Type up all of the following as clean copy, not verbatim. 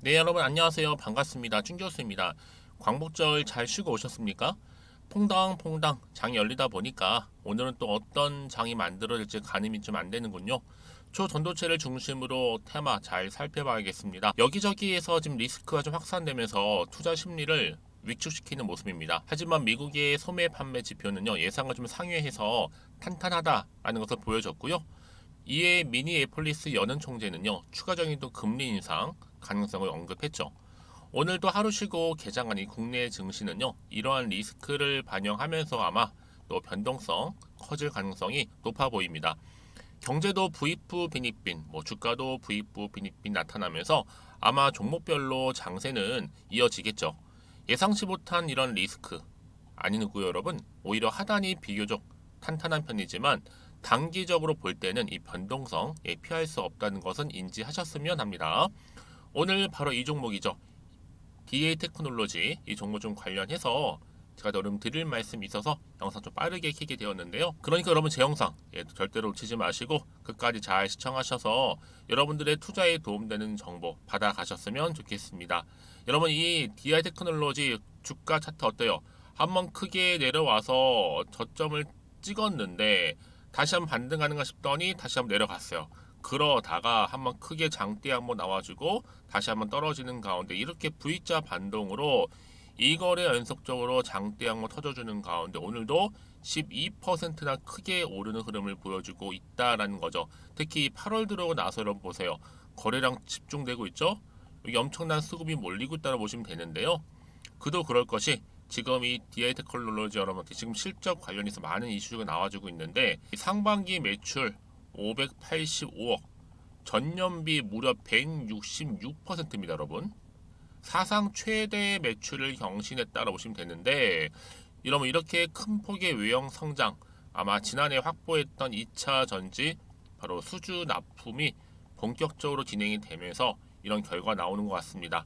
네, 여러분 안녕하세요. 반갑습니다. 준 교수입니다. 광복절 잘 쉬고 오셨습니까? 퐁당퐁당 장이 열리다 보니까 오늘은 또 어떤 장이 만들어질지 가늠이 좀 안 되는군요. 초전도체를 중심으로 테마 잘 살펴봐야겠습니다. 여기저기에서 지금 리스크가 좀 확산되면서 투자 심리를 위축시키는 모습입니다. 하지만 미국의 소매 판매 지표는요, 예상을 좀 상회해서 탄탄하다라는 것을 보여줬고요. 이에 미니애폴리스 연은 총재는요, 추가적인 또 금리 인상 가능성을 언급했죠. 오늘도 하루 쉬고 개장한 이 국내 증시는요, 이러한 리스크를 반영하면서 아마 또 변동성 커질 가능성이 높아 보입니다. 경제도 부익부 빈익빈, 주가도 부익부 빈익빈 나타나면서 아마 종목별로 장세는 이어지겠죠. 예상치 못한 이런 리스크 아니고요, 여러분. 오히려 하단이 비교적 탄탄한 편이지만 단기적으로 볼 때는 이 변동성 피할 수 없다는 것은 인지하셨으면 합니다. 오늘 바로 이 종목이죠. DA 테크놀로지 이 종목 좀 관련해서 제가 여러분 드릴 말씀이 있어서 영상 좀 빠르게 켜게 되었는데요. 그러니까 여러분 제 영상 절대로 놓치지 마시고 끝까지 잘 시청하셔서 여러분들의 투자에 도움되는 정보 받아가셨으면 좋겠습니다. 여러분 이 DI 테크놀로지 주가 차트 어때요? 한번 크게 내려와서 저점을 찍었는데 다시 한번 반등하는가 싶더니 다시 한번 내려갔어요. 그러다가 한번 크게 장대 한번 나와주고 다시 한번 떨어지는 가운데 이렇게 V자 반동으로 이거래 연속적으로 장대 한번 터져주는 가운데 오늘도 12%나 크게 오르는 흐름을 보여주고 있다라는 거죠. 특히 8월 들어오고 나서 여러분 보세요. 거래량 집중되고 있죠? 여기 엄청난 수급이 몰리고 있다고 보시면 되는데요. 그도 그럴 것이 지금 이 DI 테크놀로지 여러분들 지금 실적 관련해서 많은 이슈가 나와주고 있는데 상반기 매출 585억, 전년비 무려 166%입니다, 여러분. 사상 최대 매출을 경신했다고 보시면 되는데, 이러면 이렇게 큰 폭의 외형 성장, 아마 지난해 확보했던 2차 전지, 바로 수주 납품이 본격적으로 진행이 되면서 이런 결과 나오는 것 같습니다.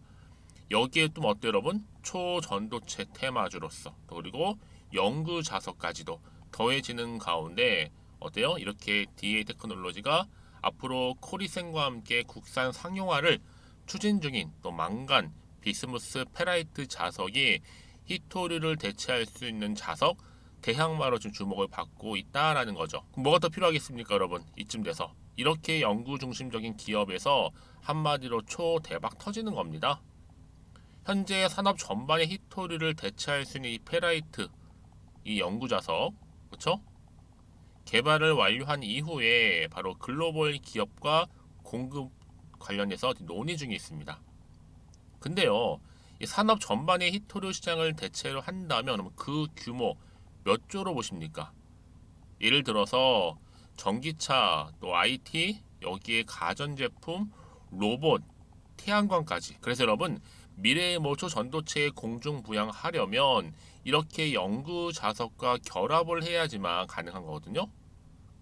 여기에 또 어때요, 여러분? 초전도체 테마주로서, 그리고 연구 자석까지도 더해지는 가운데 어때요? 이렇게 DA 테크놀로지가 앞으로 코리센과 함께 국산 상용화를 추진 중인 또 망간, 비스무스, 페라이트 자석이 히토류를 대체할 수 있는 자석 대항마로 좀 주목을 받고 있다라는 거죠. 그럼 뭐가 더 필요하겠습니까, 여러분? 이쯤 돼서 이렇게 연구 중심적인 기업에서 한마디로 초대박 터지는 겁니다. 현재 산업 전반의 히토류를 대체할 수 있는 이 페라이트, 이 연구 자석, 그렇죠? 개발을 완료한 이후에 바로 글로벌 기업과 공급 관련해서 논의 중에 있습니다. 근데요, 이 산업 전반의 히토류 시장을 대체로 한다면 그 규모 몇 조로 보십니까? 예를 들어서 전기차, 또 IT, 여기에 가전제품, 로봇, 태양광까지. 그래서 여러분 미래의 초전도체에 공중부양하려면 이렇게 연구 자석과 결합을 해야지만 가능한 거거든요.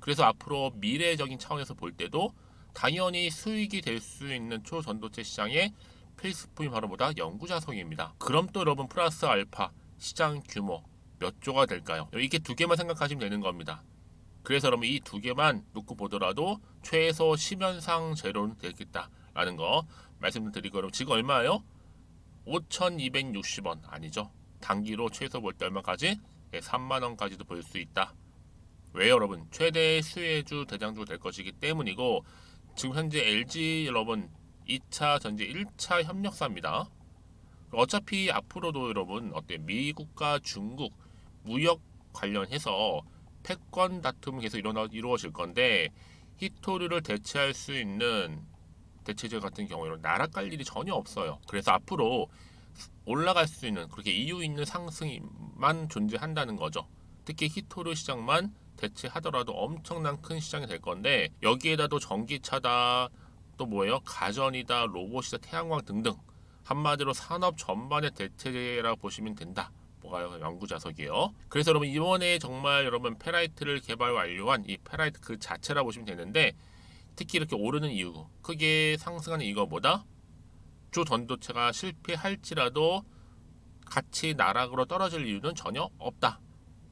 그래서 앞으로 미래적인 차원에서 볼 때도 당연히 수익이 될 수 있는 초전도체 시장의 필수품이 바로 뭐다? 연구 자석입니다. 그럼 또 여러분 플러스 알파 시장 규모 몇 조가 될까요? 이게 두 개만 생각하시면 되는 겁니다. 그래서 여러분 이 두 개만 놓고 보더라도 최소 10연상 제로는 되겠다라는 거 말씀드리고 여러분 지금 얼마예요? 5,260원 아니죠. 단기로 최소 볼 때 얼마까지? 3만원까지도 볼 수 있다. 왜 여러분? 최대 수혜주 대장주가 될 것이기 때문이고 지금 현재 LG 여러분 2차 전지 1차 협력사입니다. 어차피 앞으로도 여러분 미국과 중국 무역 관련해서 패권 다툼이 계속 이루어질 건데 히토류를 대체할 수 있는 대체제 같은 경우에는 날아갈 일이 전혀 없어요. 그래서 앞으로 올라갈 수 있는 그렇게 이유 있는 상승만 존재한다는 거죠. 특히 히토류 시장만 대체하더라도 엄청난 큰 시장이 될 건데 여기에다도 전기차다 또 뭐예요? 가전이다, 로봇이다, 태양광 등등 한마디로 산업 전반의 대체제라고 보시면 된다. 뭐가요? 연구 자석이에요. 그래서 여러분 이번에 정말 여러분 페라이트를 개발 완료한 이 페라이트 그 자체라 보시면 되는데 특히 이렇게 오르는 이유, 크게 상승하는 이유가 뭐다? 주 전도체가 실패할지라도 같이 나락으로 떨어질 이유는 전혀 없다.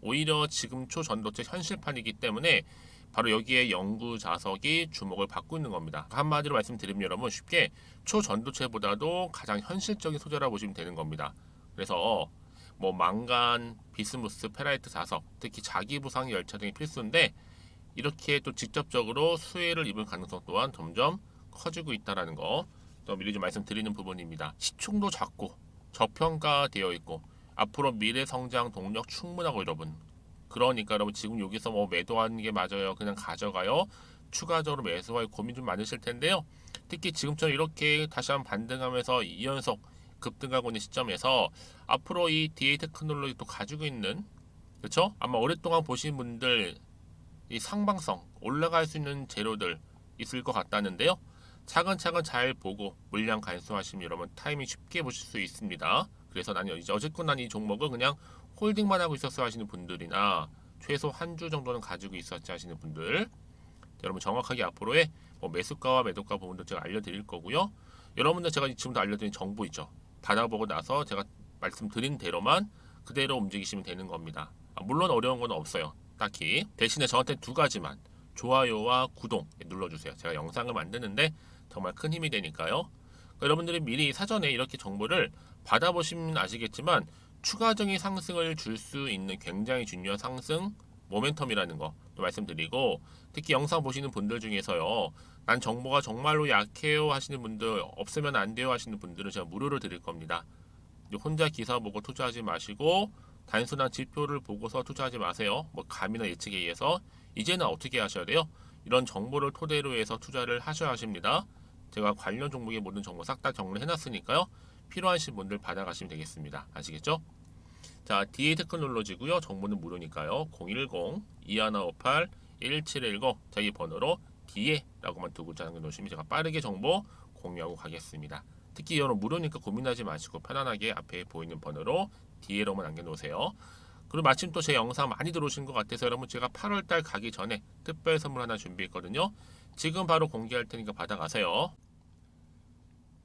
오히려 지금 초전도체 현실판이기 때문에 바로 여기에 영구 자석이 주목을 받고 있는 겁니다. 한마디로 말씀드리면 여러분 쉽게 초전도체보다도 가장 현실적인 소재라 보시면 되는 겁니다. 그래서 뭐 망간, 비스무스, 페라이트 자석, 특히 자기 부상 열차 등이 필수인데 이렇게 또 직접적으로 수혜를 입을 가능성 또한 점점 커지고 있다라는 거 또 미리 좀 말씀드리는 부분입니다. 시총도 작고 저평가되어 있고 앞으로 미래 성장 동력 충분하고 여러분. 그러니까 여러분 지금 여기서 뭐 매도하는 게 맞아요. 그냥 가져가요. 추가적으로 매수할 고민 좀 많으실 텐데요. 특히 지금처럼 이렇게 다시 한번 반등하면서 2연속 급등하고 있는 시점에서 앞으로 이 DA 테크놀로지 또 가지고 있는 그렇죠? 아마 오랫동안 보신 분들 이 상방성 올라갈 수 있는 재료들 있을 것 같다는데요. 차근차근 잘 보고 물량 간수하시면 여러분 타이밍 쉽게 보실 수 있습니다. 그래서 나는 이제 어쨌건 난 이 종목을 그냥 홀딩만 하고 있었어 하시는 분들이나 최소 한 주 정도는 가지고 있었지 하시는 분들 여러분 정확하게 앞으로의 뭐 매수가와 매도가 부분도 제가 알려드릴 거고요. 여러분들 제가 지금도 알려드린 정보 있죠. 받아보고 나서 제가 말씀드린 대로만 그대로 움직이시면 되는 겁니다. 물론 어려운 건 없어요. 딱히 대신에 저한테 두 가지만 좋아요와 구독 눌러주세요. 제가 영상을 만드는데 정말 큰 힘이 되니까요. 여러분들이 미리 사전에 이렇게 정보를 받아보시면 아시겠지만 추가적인 상승을 줄 수 있는 굉장히 중요한 상승 모멘텀이라는 거 또 말씀드리고 특히 영상 보시는 분들 중에서요. 난 정보가 정말로 약해요 하시는 분들 없으면 안 돼요 하시는 분들은 제가 무료로 드릴 겁니다. 혼자 기사 보고 투자하지 마시고 단순한 지표를 보고서 투자하지 마세요. 뭐 감이나 예측에 의해서 이제는 어떻게 하셔야 돼요? 이런 정보를 토대로 해서 투자를 하셔야 하십니다. 제가 관련 종목의 모든 정보 싹 다 정리해 놨으니까요. 필요하신 분들 받아가시면 되겠습니다. 아시겠죠? 자, DA 테크놀로지고요. 정보는 무료니까요. 010-2158-1710 자기 번호로 DA라고만 두 글자 남겨놓으시면 제가 빠르게 정보 공유하고 가겠습니다. 특히 여러분 무료니까 고민하지 마시고 편안하게 앞에 보이는 번호로 DA로만 남겨놓으세요. 그리고 마침 또 제 영상 많이 들어오신 것 같아서 여러분 제가 8월달 가기 전에 특별 선물 하나 준비했거든요. 지금 바로 공개할 테니까 받아가세요.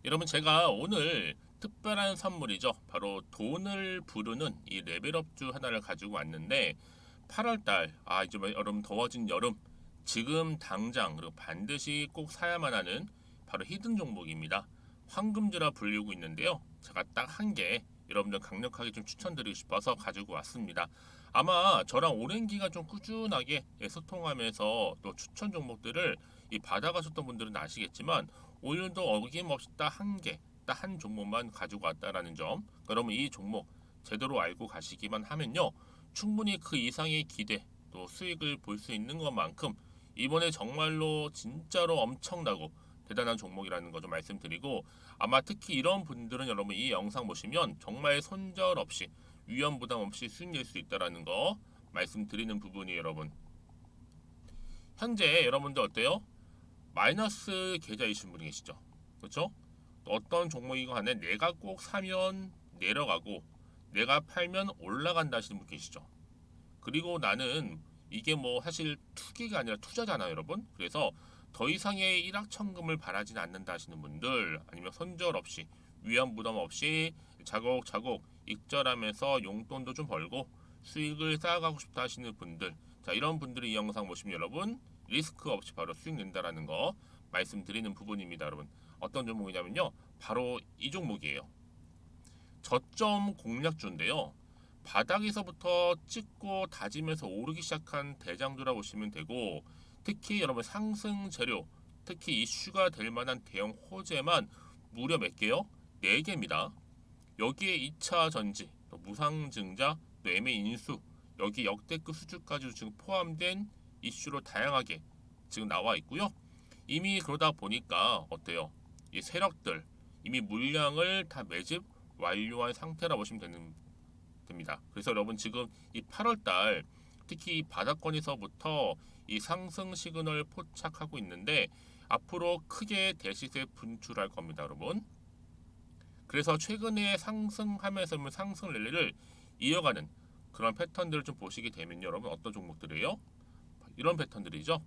여러분 제가 오늘 특별한 선물이죠. 바로 돈을 부르는 이 레벨업주 하나를 가지고 왔는데 8월달 이제 여름 더워진 여름 지금 당장 그리고 반드시 꼭 사야만 하는 바로 히든 종목입니다. 황금주라 불리고 있는데요. 제가 딱 한 개 여러분들 강력하게 좀 추천드리고 싶어서 가지고 왔습니다. 아마 저랑 오랜 기간 좀 꾸준하게 소통하면서 또 추천 종목들을 받아가셨던 분들은 아시겠지만 오늘도 어김없이 딱 한 개, 딱 한 종목만 가지고 왔다라는 점. 그러면 이 종목 제대로 알고 가시기만 하면요. 충분히 그 이상의 기대 또 수익을 볼 수 있는 것만큼 이번에 정말로 진짜로 엄청나고 대단한 종목이라는 거 좀 말씀드리고 아마 특히 이런 분들은 여러분 이 영상 보시면 정말 손절 없이 위험 부담 없이 수익 낼 수 있다라는 거 말씀드리는 부분이 여러분. 현재 여러분들 어때요? 마이너스 계좌이신 분이 계시죠? 그렇죠? 어떤 종목이건 간에 내가 꼭 사면 내려가고 내가 팔면 올라간다 하시는 분 계시죠? 그리고 나는 이게 뭐 사실 투기가 아니라 투자잖아요, 여러분. 그래서 더 이상의 일확천금을 바라진 않는다 하시는 분들 아니면 손절 없이 위험 부담 없이 자곡자곡 익절하면서 용돈도 좀 벌고 수익을 쌓아가고 싶다 하시는 분들 자 이런 분들이 이 영상 보시면 여러분 리스크 없이 바로 수익 낸다라는 거 말씀드리는 부분입니다. 여러분 어떤 종목이냐면요 바로 이 종목이에요. 저점 공략주인데요. 바닥에서부터 찍고 다지면서 오르기 시작한 대장주라 보시면 되고 특히 여러분 상승 재료 특히 이슈가 될 만한 대형 호재만 무려 몇 개요? 4개입니다. 여기에 2차 전지, 또 무상증자, 또 매매 인수 여기 역대급 수주까지 지금 포함된 이슈로 다양하게 지금 나와 있고요. 이미 그러다 보니까 어때요? 이 세력들 이미 물량을 다 매집 완료한 상태라 보시면 됩니다. 그래서 여러분 지금 이 8월달 특히 이 바닥권에서부터 이 상승 시그널 포착하고 있는데 앞으로 크게 대시세 분출할 겁니다, 여러분. 그래서 최근에 상승하면서 상승 랠리를 이어가는 그런 패턴들을 좀 보시게 되면 여러분 어떤 종목들이에요? 이런 패턴들이죠.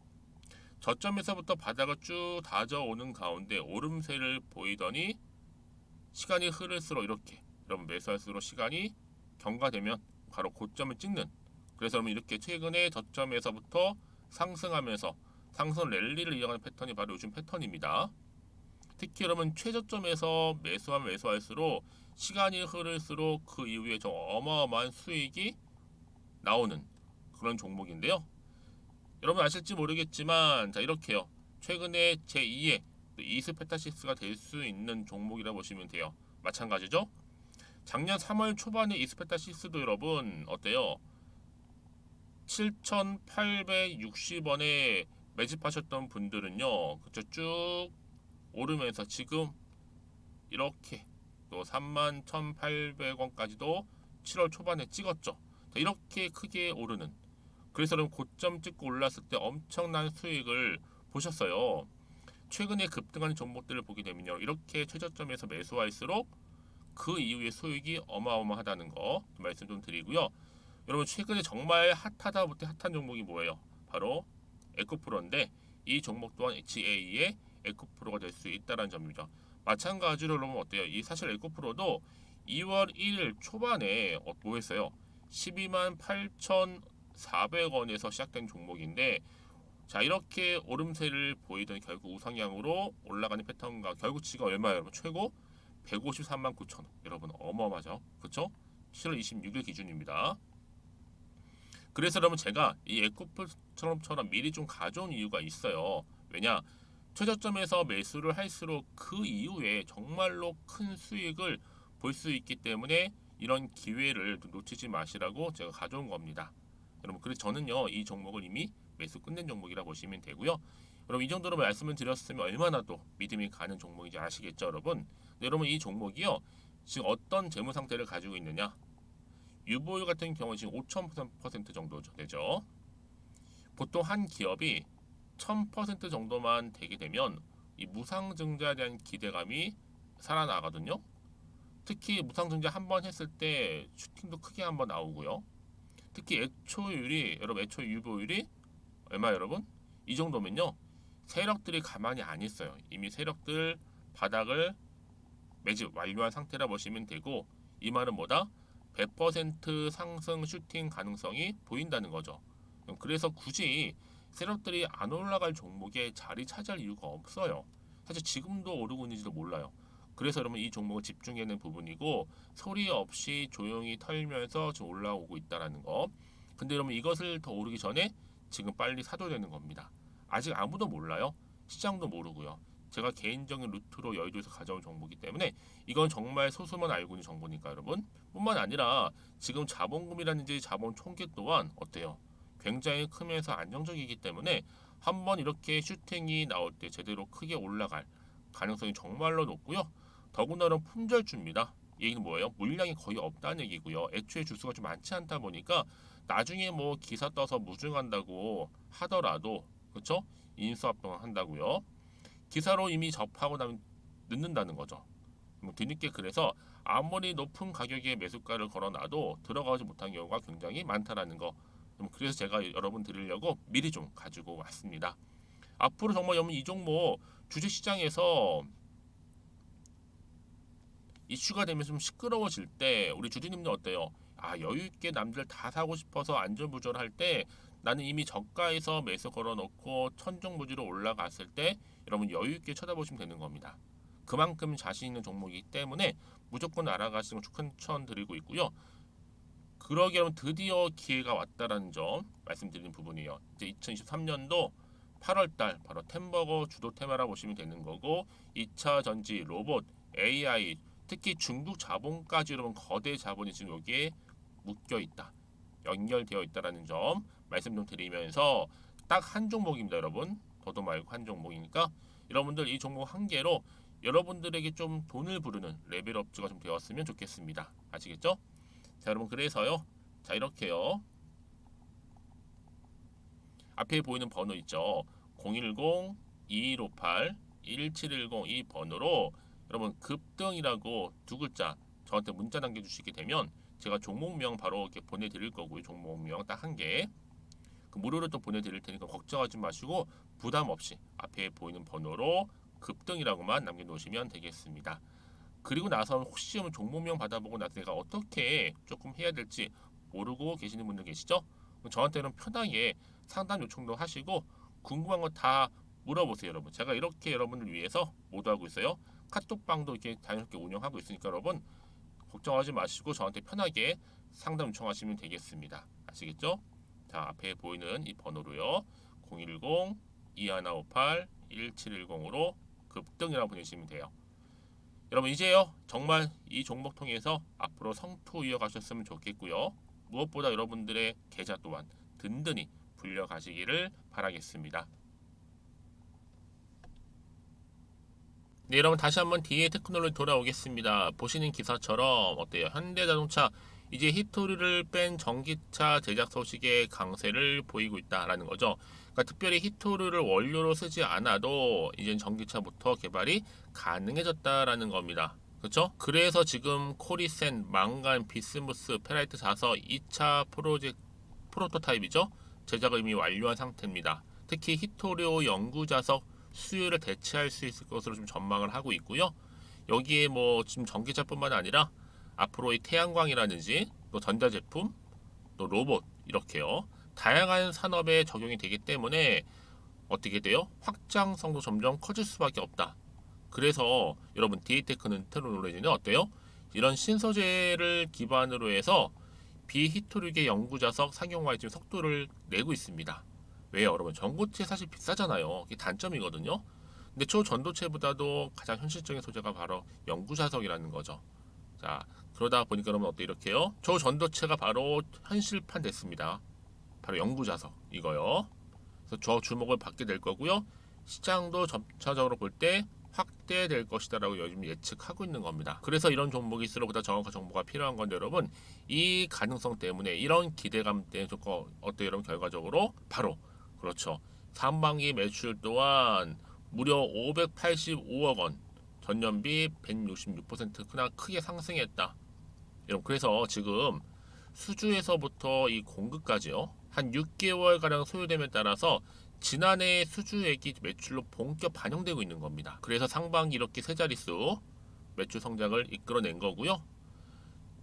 저점에서부터 바닥을 쭉 다져오는 가운데 오름세를 보이더니 시간이 흐를수록 이렇게 여러분 매수할수록 시간이 경과되면 바로 고점을 찍는 그래서 여러분 이렇게 최근에 저점에서부터 상승하면서 상승 랠리를 이어가는 패턴이 바로 요즘 패턴입니다. 특히 여러분 최저점에서 매수하면 매수할수록 시간이 흐를수록 그 이후에 좀 어마어마한 수익이 나오는 그런 종목인데요. 여러분 아실지 모르겠지만 자 이렇게요. 최근에 제2의 이스페타시스가 될 수 있는 종목이라 보시면 돼요. 마찬가지죠. 작년 3월 초반에 이스페타시스도 여러분 어때요? 7,860원에 매집하셨던 분들은요. 그쵸 쭉 오르면서 지금 이렇게 또 31,800원까지도 7월 초반에 찍었죠. 자, 이렇게 크게 오르는 그래서 그럼 고점 찍고 올랐을 때 엄청난 수익을 보셨어요. 최근에 급등하는 종목들을 보게 되면요. 이렇게 최저점에서 매수할수록 그 이후에 수익이 어마어마하다는 거 말씀 좀 드리고요. 여러분 최근에 정말 핫하다 못해 핫한 종목이 뭐예요? 바로 에코프로인데 이 종목 또한 HA의 에코프로가 될 수 있다는 점입니다. 마찬가지로 여러분 어때요? 이 사실 에코프로도 2월 1일 초반에 뭐 했어요? 12만 8,400원에서 시작된 종목인데 자 이렇게 오름세를 보이던 결국 우상향으로 올라가는 패턴과 결국 지금 얼마예요 여러분? 최고 153만 9천 원. 여러분 어마어마하죠? 그쵸? 7월 26일 기준입니다. 그래서 여러분 제가 이 에코프처럼 미리 좀 가져온 이유가 있어요. 왜냐? 최저점에서 매수를 할수록 그 이후에 정말로 큰 수익을 볼 수 있기 때문에 이런 기회를 놓치지 마시라고 제가 가져온 겁니다. 여러분 그래서 저는요 이 종목을 이미 매수 끝낸 종목이라 보시면 되고요. 여러분 이 정도로 말씀을 드렸으면 얼마나 또 믿음이 가는 종목인지 아시겠죠 여러분? 여러분 이 종목이요 지금 어떤 재무 상태를 가지고 있느냐? 유보율 같은 경우 지금 5,000% 정도 되죠. 보통 한 기업이 1000% 정도만 되게 되면 이 무상증자에 대한 기대감이 살아나거든요. 특히 무상증자 한번 했을 때 슈팅도 크게 한번 나오고요. 특히 애초율이 여러분 애초 유보율이 얼마 여러분? 이 정도면요. 세력들이 가만히 안 있어요. 이미 세력들 바닥을 매집 완료한 상태라 보시면 되고 이 말은 뭐다? 100% 상승 슈팅 가능성이 보인다는 거죠. 그래서 굳이 세력들이 안 올라갈 종목에 자리 차지할 이유가 없어요. 사실 지금도 오르고 있는지도 몰라요. 그래서 여러분 이 종목을 집중해야 하는 부분이고 소리 없이 조용히 털면서 지금 올라오고 있다는 거. 근데 여러분 이것을 더 오르기 전에 지금 빨리 사도 되는 겁니다. 아직 아무도 몰라요. 시장도 모르고요. 제가 개인적인 루트로 여의도에서 가져온 정보이기 때문에 이건 정말 소수만 알고 있는 정보니까 여러분 뿐만 아니라 지금 자본금이라든지 자본 총계 또한 어때요? 굉장히 크면서 안정적이기 때문에 한번 이렇게 슈팅이 나올 때 제대로 크게 올라갈 가능성이 정말로 높고요. 더군다나 품절주입니다. 이 얘기는 뭐예요? 물량이 거의 없다는 얘기고요. 애초에 주수가 좀 많지 않다 보니까 나중에 뭐 기사 떠서 무증한다고 하더라도 그렇죠? 인수합병 한다고요. 기사로 이미 접하고 나면 늦는다는 거죠. 뭐 뒤늦게 그래서 아무리 높은 가격에 매수가를 걸어놔도 들어가지 못한 경우가 굉장히 많다라는 거. 그래서 제가 여러분 드리려고 미리 좀 가지고 왔습니다. 앞으로 정말 여러분 이 종목 주식시장에서 이슈가 되면서 좀 시끄러워질 때 우리 주주님들 어때요? 아 여유 있게 남들 다 사고 싶어서 안전부절할 때 나는 이미 저가에서 매수 걸어놓고 천정부지로 올라갔을 때 여러분 여유 있게 쳐다보시면 되는 겁니다. 그만큼 자신 있는 종목이기 때문에 무조건 알아가시는 걸 추천드리고 있고요. 그러기 여러분 드디어 기회가 왔다라는 점 말씀드리는 부분이에요. 이제 2023년도 8월달 바로 템버거 주도 테마라 보시면 되는 거고 2차 전지, 로봇, AI 특히 중국 자본까지 여러분 거대 자본이 지금 여기에 묶여 있다. 연결되어 있다라는 점 말씀 좀 드리면서 딱 한 종목입니다, 여러분. 더도 말고 한 종목이니까 여러분들 이 종목 한 개로 여러분들에게 좀 돈을 부르는 레벨업주가 좀 되었으면 좋겠습니다. 아시겠죠? 자, 여러분 그래서요. 자, 이렇게요. 앞에 보이는 번호 있죠. 010-2158-1710 이 번호로 여러분 급등이라고 두 글자 저한테 문자 남겨주시게 되면 제가 종목명 바로 이렇게 보내드릴 거고요. 종목명 딱 한 개. 그 무료로 또 보내드릴 테니까 걱정하지 마시고 부담 없이 앞에 보이는 번호로 급등이라고만 남겨놓으시면 되겠습니다. 그리고 나서 혹시 종목명 받아보고 나서 내가 어떻게 조금 해야 될지 모르고 계시는 분들 계시죠? 저한테는 편하게 상담 요청도 하시고 궁금한 거 다 물어보세요, 여러분. 제가 이렇게 여러분을 위해서 모두하고 있어요. 카톡방도 이렇게 자연스럽게 운영하고 있으니까 여러분 걱정하지 마시고 저한테 편하게 상담 요청하시면 되겠습니다. 아시겠죠? 자, 앞에 보이는 이 번호로요. 010-2158-1710으로 급등이라고 보내시면 돼요. 여러분 이제요 정말 이 종목 통해서 앞으로 성투 이어가셨으면 좋겠고요. 무엇보다 여러분들의 계좌 또한 든든히 불려가시기를 바라겠습니다. 네, 여러분 다시 한번 DA 테크놀로지 돌아오겠습니다. 보시는 기사처럼 어때요? 현대자동차 이제 히토리를 뺀 전기차 제작 소식에 강세를 보이고 있다라는 거죠. 그러니까 특별히 히토리를 원료로 쓰지 않아도 이제 전기차부터 개발이 가능해졌다라는 겁니다. 그렇죠? 그래서 지금 코리센, 망간, 비스무스, 페라이트 4서 2차 프로토타입이죠. 제작을 이미 완료한 상태입니다. 특히 히토리오 연구자석 수요를 대체할 수 있을 것으로 좀 전망을 하고 있고요. 여기에 뭐 지금 전기차뿐만 아니라 앞으로 이 태양광이라든지 또 전자제품, 또 로봇 이렇게요. 다양한 산업에 적용이 되기 때문에 어떻게 돼요? 확장성도 점점 커질 수밖에 없다. 그래서 여러분 DA테크놀로지는 어때요? 이런 신소재를 기반으로 해서 비히토류계 연구자석 상용화에 지금 속도를 내고 있습니다. 왜요, 여러분? 전고체 사실 비싸잖아요. 이게 단점이거든요. 근데 초전도체보다도 가장 현실적인 소재가 바로 연구자석이라는 거죠. 자, 그러다 보니까 여러분 어때 이렇게요? 초전도체가 바로 현실판 됐습니다. 바로 연구자석 이거요. 그래서 저 주목을 받게 될 거고요. 시장도 점차적으로 볼 때 확대될 것이다라고 요즘 예측하고 있는 겁니다. 그래서 이런 종목일수록 보다 정확한 정보가 필요한 건데 여러분 이 가능성 때문에 이런 기대감 때문에 어때 여러분 결과적으로 바로 그렇죠. 상반기 매출 또한 무려 585억 원, 전년비 166% 크게 상승했다. 여러분 그래서 지금 수주에서부터 이 공급까지요. 한 6개월 가량 소요됨에 따라서 지난해 수주액이 매출로 본격 반영되고 있는 겁니다. 그래서 상반기 이렇게 세 자릿수 매출 성장을 이끌어낸 거고요.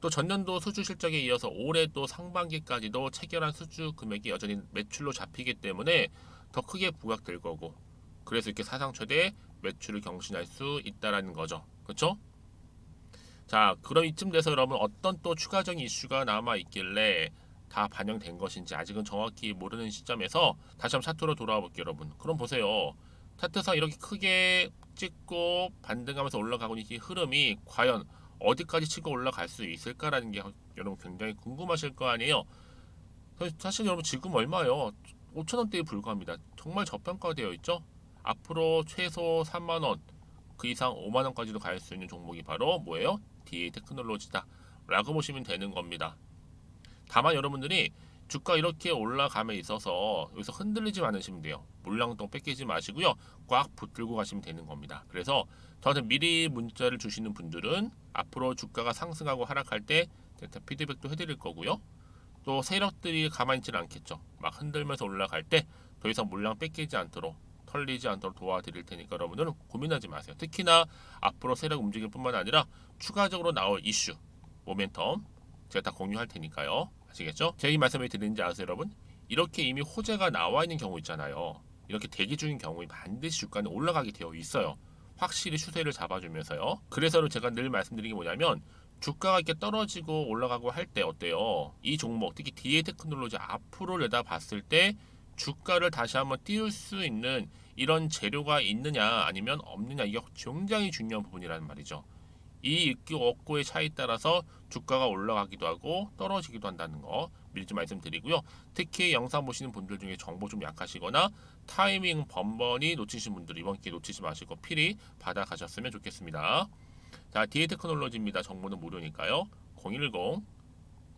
또 전년도 수주 실적에 이어서 올해 또 상반기까지도 체결한 수주 금액이 여전히 매출로 잡히기 때문에 더 크게 부각될 거고 그래서 이렇게 사상 최대 매출을 경신할 수 있다라는 거죠. 그렇죠? 자, 그럼 이쯤 돼서 여러분 어떤 또 추가적인 이슈가 남아 있길래 다 반영된 것인지 아직은 정확히 모르는 시점에서 다시 한번 차트로 돌아와 볼게요, 여러분. 그럼 보세요. 차트상 이렇게 크게 찍고 반등하면서 올라가고 있는 이 흐름이 과연 어디까지 치고 올라갈 수 있을까라는 게 여러분 굉장히 궁금하실 거 아니에요. 사실 여러분 지금 얼마요? 5,000원대에 불과합니다. 정말 저평가되어 있죠? 앞으로 최소 3만원, 그 이상 5만원까지도 갈 수 있는 종목이 바로 뭐예요? DA 테크놀로지다 라고 보시면 되는 겁니다. 다만 여러분들이 주가 이렇게 올라감에 있어서 여기서 흔들리지 않으시면 돼요. 물량동 뺏기지 마시고요. 꽉 붙들고 가시면 되는 겁니다. 그래서 저한테 미리 문자를 주시는 분들은 앞으로 주가가 상승하고 하락할 때 피드백도 해드릴 거고요. 또 세력들이 가만히 있지는 않겠죠. 막 흔들면서 올라갈 때 더 이상 물량 뺏기지 않도록 털리지 않도록 도와드릴 테니까 여러분들은 고민하지 마세요. 특히나 앞으로 세력 움직일 뿐만 아니라 추가적으로 나올 이슈, 모멘텀 제가 다 공유할 테니까요. 아시겠죠? 제가 이 말씀을 드리는지 아세요, 여러분? 이렇게 이미 호재가 나와 있는 경우 있잖아요. 이렇게 대기 중인 경우에 반드시 주가는 올라가게 되어 있어요. 확실히 추세를 잡아주면서요. 그래서 제가 늘 말씀드리는 게 뭐냐면 주가가 이렇게 떨어지고 올라가고 할 때 어때요? 이 종목, 특히 DA 테크놀로지 앞으로 내다봤을 때 주가를 다시 한번 띄울 수 있는 이런 재료가 있느냐 아니면 없느냐 이게 굉장히 중요한 부분이라는 말이죠. 이 있고 없고의 차이에 따라서 주가가 올라가기도 하고 떨어지기도 한다는 거 미리 좀 말씀드리고요. 특히 영상 보시는 분들 중에 정보 좀 약하시거나 타이밍 번번이 놓치신 분들 이번 기회 놓치지 마시고 필히 받아가셨으면 좋겠습니다. 자, DA 테크놀로지입니다. 정보는 무료니까요.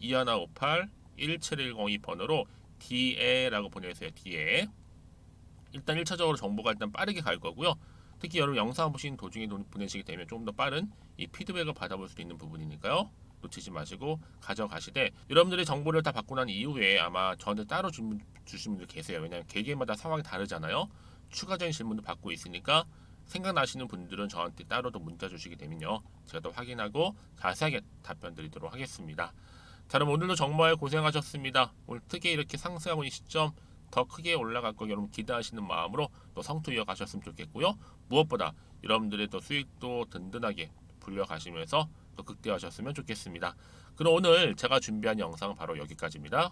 010-2158-1710 번호로 DA라고 보내주세요. DA. 일단 1차적으로 정보가 일단 빠르게 갈 거고요. 특히 여러분 영상 보시는 도중에 보내시게 되면 조금 더 빠른 이 피드백을 받아볼 수 있는 부분이니까요. 놓치지 마시고 가져가시되 여러분들이 정보를 다 받고 난 이후에 아마 저한테 따로 주신 분들 계세요. 왜냐하면 개개마다 상황이 다르잖아요. 추가적인 질문도 받고 있으니까 생각나시는 분들은 저한테 따로도 문자 주시게 되면요. 제가 또 확인하고 자세하게 답변 드리도록 하겠습니다. 자, 그럼 오늘도 정말 고생하셨습니다. 오늘 특히 이렇게 상승하고 있는 시점 더 크게 올라갈 거 여러분 기대하시는 마음으로 또 성투 이어가셨으면 좋겠고요. 무엇보다 여러분들의 또 수익도 든든하게 불려가시면서 또 극대화하셨으면 좋겠습니다. 그럼 오늘 제가 준비한 영상 바로 여기까지입니다.